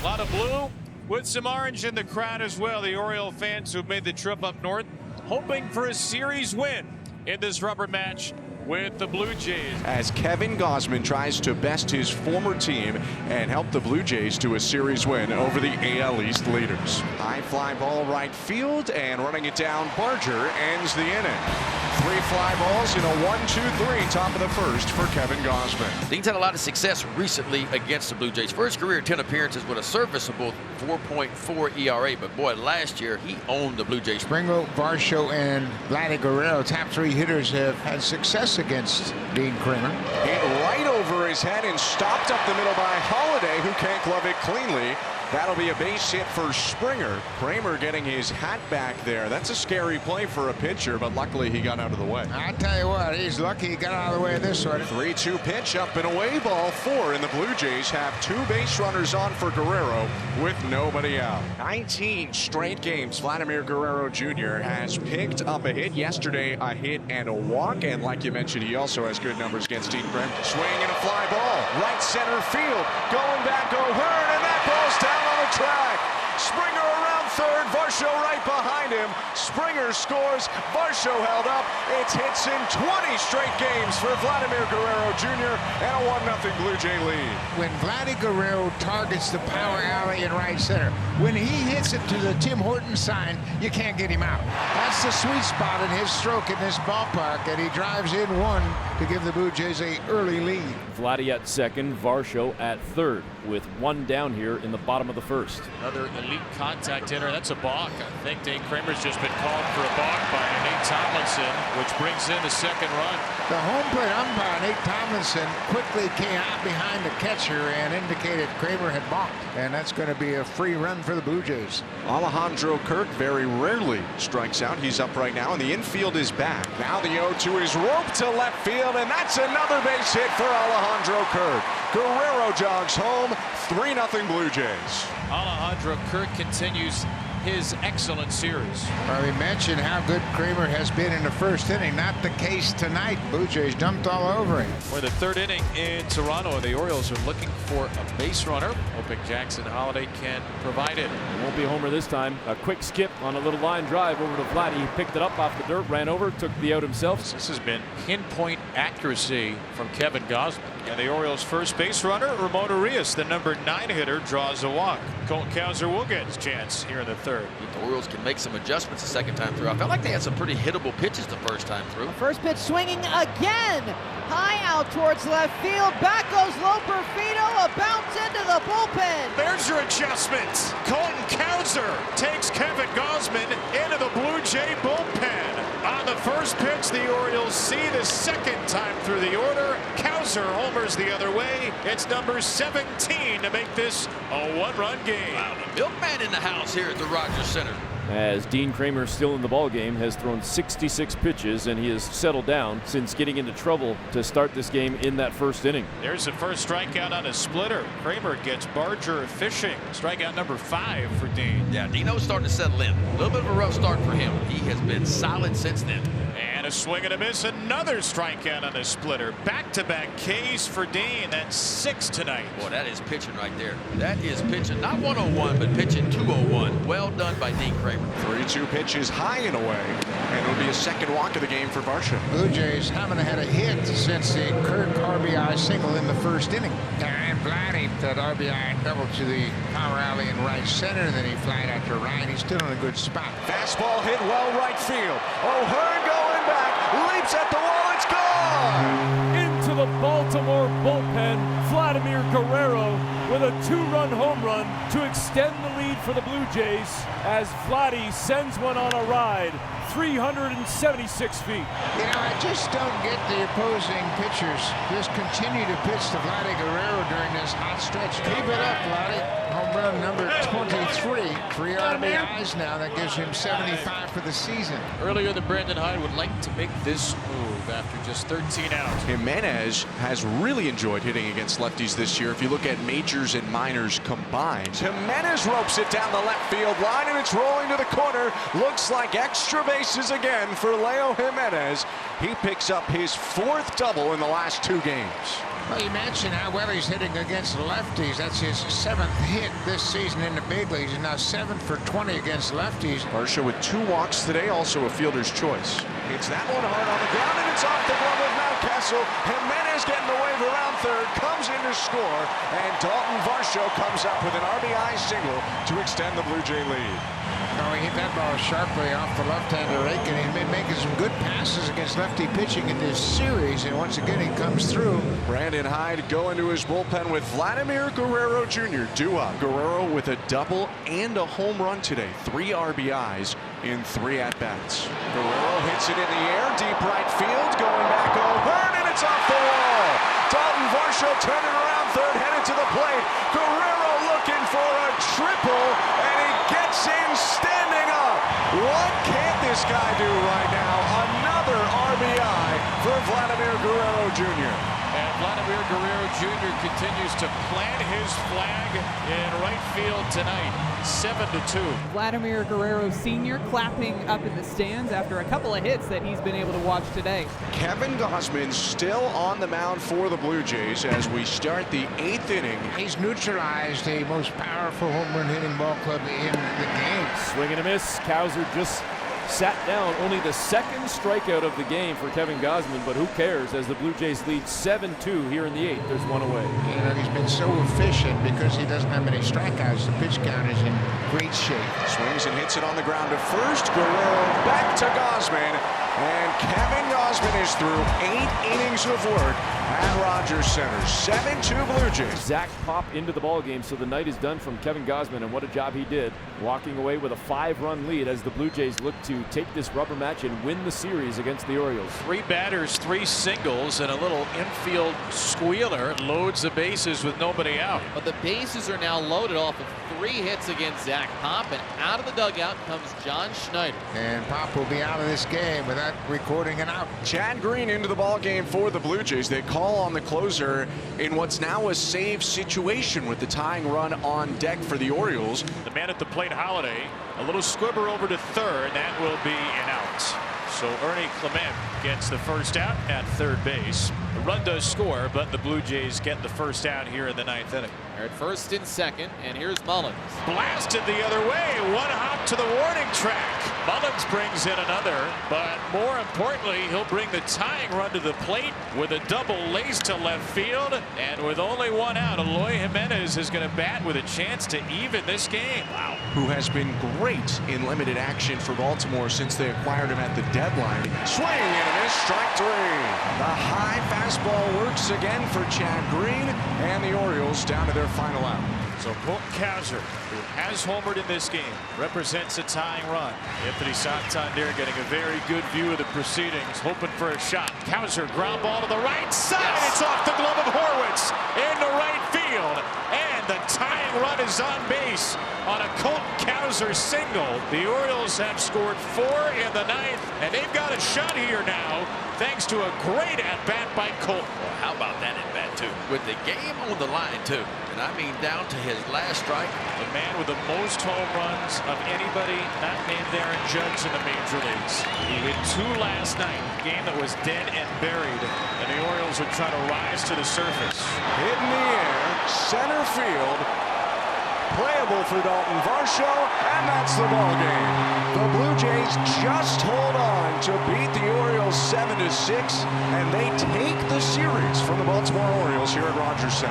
A lot of blue with some orange in the crowd as well. The Oriole fans who've made the trip up north hoping for a series win in this rubber match with the Blue Jays. As Kevin Gausman tries to best his former team and help the Blue Jays to a series win over the AL East leaders. High fly ball right field, and running it down, Barger ends the inning. 3 fly balls in a 1-2-3 top of the first for Kevin Gausman. Dean's had a lot of success recently against the Blue Jays. For his career, 10 appearances with a serviceable 4.4 ERA. But boy, last year he owned the Blue Jays. Springer, Varsho, and Guerrero, top 3 hitters, have had success against Dean Kramer. Hit right over his head and stopped up the middle by Holiday, who can't glove it cleanly. That'll be a base hit for Springer. Kramer getting his hat back there. That's a scary play for a pitcher, but luckily he got out of the way. I tell you what, he's lucky he got out of the way of this one. 3-2 pitch, up and away, ball 4, and the Blue Jays have 2 base runners on for Guerrero with nobody out. 19 straight games. Vladimir Guerrero Jr. has picked up a hit. Yesterday, a hit and a walk, and like you mentioned, he also has good numbers against Dean Kramer. Swing and a fly ball, right center field, going back O'Hearn, and that ball's down on the track. Springer around third, Varsho right behind him. Springer scores, Varsho held up. It's hits in 20 straight games for Vladimir Guerrero Jr. and a 1-0 Blue Jay lead. When Vladdy Guerrero targets the power alley in right center, when he hits it to the Tim Horton sign, you can't get him out. That's the sweet spot in his stroke in this ballpark, and he drives in 1 to give the Blue Jays an early lead. Vladdy at second, Varsho at third, with 1 down here in the bottom of the first. Another elite contact hitter. That's a balk. I think Dane Kramer's just been called for a balk by Nate Tomlinson, which brings in the second run. The home plate umpire, Nate Tomlinson, quickly came out behind the catcher and indicated Kramer had balked. And that's going to be a free run for the Blue Jays. Alejandro Kirk very rarely strikes out. He's up right now, and the infield is back. Now the 0-2 is roped to left field, and that's another base hit for Alejandro Kirk. Guerrero jogs home, 3-0 Blue Jays. Alejandro Kirk continues his excellent series. Well, we mentioned how good Kramer has been in the first inning. Not the case tonight. Blue Jays dumped all over him. For the 3rd inning in Toronto, the Orioles are looking for a base runner, hoping Jackson Holiday can provide it. Won't be a homer this time. A quick skip on a little line drive over to Vladdy. He picked it up off the dirt, ran over, took the out himself. This has been pinpoint accuracy from Kevin Gausman. And the Orioles' first base runner, Ramon Urias, the number 9 hitter, draws a walk. Colton Cowser will get his chance here in the 3rd. The Orioles can make some adjustments the second time through. I felt like they had some pretty hittable pitches the first time through. First pitch swinging again. High out towards left field. Back goes Loperfido. A bounce into the bullpen. There's your adjustment. Colton Cowser takes Kevin Gausman into the Blue Jay bullpen. On the first pitch, the Orioles see the second time through the order. Cowser homers the other way. It's number 17 to make this a 1-run game. Wow, the milkman in the house here at the Rogers Center. As Dean Kramer, still in the ballgame, has thrown 66 pitches, and he has settled down since getting into trouble to start this game in that first inning. There's the first strikeout on a splitter. Kramer gets Barger fishing. Strikeout number 5 for Dean. Yeah, Dino's starting to settle in. A little bit of a rough start for him. He has been solid since then. And a swing and a miss. Another strikeout on a splitter. Back-to-back Ks for Dean. That's 6 tonight. Boy, that is pitching right there. That is pitching, not 101, but pitching 201. Well done by Dean Kramer. 3-2 pitch is high and away, and it'll be a second walk of the game for Varsho. Blue Jays haven't had a hit since the Kirk RBI single in the first inning. And Vladdy, that RBI double to the power alley in right center, then he flied out to right. He's still in a good spot. Fastball hit well right field. O'Hearn going back, leaps at the wall, it's gone! Into the Baltimore bullpen, Vladimir Guerrero with a 2-run home run to extend the lead for the Blue Jays as Vladdy sends one on a ride 376 feet. You know, I just don't get the opposing pitchers just continue to pitch to Vladdy Guerrero during this hot stretch. Keep it up, Vladdy. Home run number 23. 3 RBIs now. That gives him 75 for the season. Earlier than Brandon Hyde would like to make this move after just 13 outs. Jimenez has really enjoyed hitting against lefties this year. If you look at majors and minors combined, Jimenez ropes it down the left field line, and it's rolling to the corner. Looks like extra bases again for Leo Jimenez. He picks up his 4th double in the last 2 games. Well, you mentioned how well he's hitting against lefties. That's his 7th hit this season in the big leagues. He's now 7 for 20 against lefties. Varsho with 2 walks today, also a fielder's choice. Hits that one hard on the ground, and it's off the glove of Mountcastle. Jimenez getting the wave around third, comes in to score, and Dalton Varsho comes up with an RBI single to extend the Blue Jay lead. Oh, he hit that ball sharply off the left-hander rake, and he's been making some good passes against lefty pitching in this series, and once again he comes through. Brandon Hyde going to his bullpen with Vladimir Guerrero Jr. due up. Guerrero with a double and a home run today. 3 RBIs in 3 at-bats. Guerrero hits it in the air, deep right field, going back over, and it's off the wall. Dalton Varsho turning around third, headed to the plate. Guerrero looking for a triple, and he gets in standing up. What can't this guy do right now? Another RBI for Vladimir Guerrero Jr. And Vladimir Guerrero Jr. continues to plant his flag in right field tonight. 7-2. Vladimir Guerrero Sr. clapping up in the stands after a couple of hits that he's been able to watch today. Kevin Gausman still on the mound for the Blue Jays as we start the 8th inning. He's neutralized the most powerful home run hitting ball club in the game. Swing and a miss. Cowser just sat down. Only the 2nd strikeout of the game for Kevin Gausman, but who cares as the Blue Jays lead 7-2 here in the 8th. There's 1 away. You know, he's been so efficient because he doesn't have any strikeouts. The pitch count is in great shape. Swings and hits it on the ground to first. Guerrero back to Gausman. And Kevin Gausman is through 8 innings of work at Rogers Center. 7-2 Blue Jays. Zach Pop into the ballgame, so the night is done from Kevin Gausman, and what a job he did, walking away with a 5-run lead as the Blue Jays look to take this rubber match and win the series against the Orioles. 3 batters, 3 singles, and a little infield squealer loads the bases with nobody out. But the bases are now loaded off of 3 hits against Zach Pop, and out of the dugout comes John Schneider. And Pop will be out of this game without recording an out. Chad Green into the ball game for the Blue Jays. They call on the closer in what's now a save situation with the tying run on deck for the Orioles. The man at the plate, Holiday, a little squibber over to third. That will be an out. So Ernie Clement gets the first out at third base. The run does score, but the Blue Jays get the first out here in the 9th inning. They're at first and second, and here's Mullins. Blasted the other way. 1 hop to the warning track. Mullins brings in another, but more importantly, he'll bring the tying run to the plate with a double lace to left field. And with only 1 out, Eloy Jimenez is going to bat with a chance to even this game. Wow. Who has been great in limited action for Baltimore since they acquired him at the deadline. Swing and a miss, strike 3. The high fastball works again for Chad Green, and the Orioles down to their final out. So Colton Cowser, who has homered in this game, represents a tying run. Anthony Santander getting a very good view of the proceedings, hoping for a shot. Cowser, ground ball to the right side. Yes. It's off the glove of Horwitz into right field. And the tying run is on base on a Colton Cowser single. The Orioles have scored 4 in the 9th, and they've got a shot here now, thanks to a great at-bat by Colton. Well, how about that at-bat, too? With the game on the line, too. And I mean down to his last strike. The man with the most home runs of anybody not named Aaron Judge in the major leagues. He hit 2 last night, a game that was dead and buried, and the Orioles would try to rise to the surface. Hit in the air, center field, playable for Dalton Varsho, and that's the ball game. The Blue Jays just hold on to beat the Orioles 7-6, and they take the series from the Baltimore Orioles here at Rogers Center.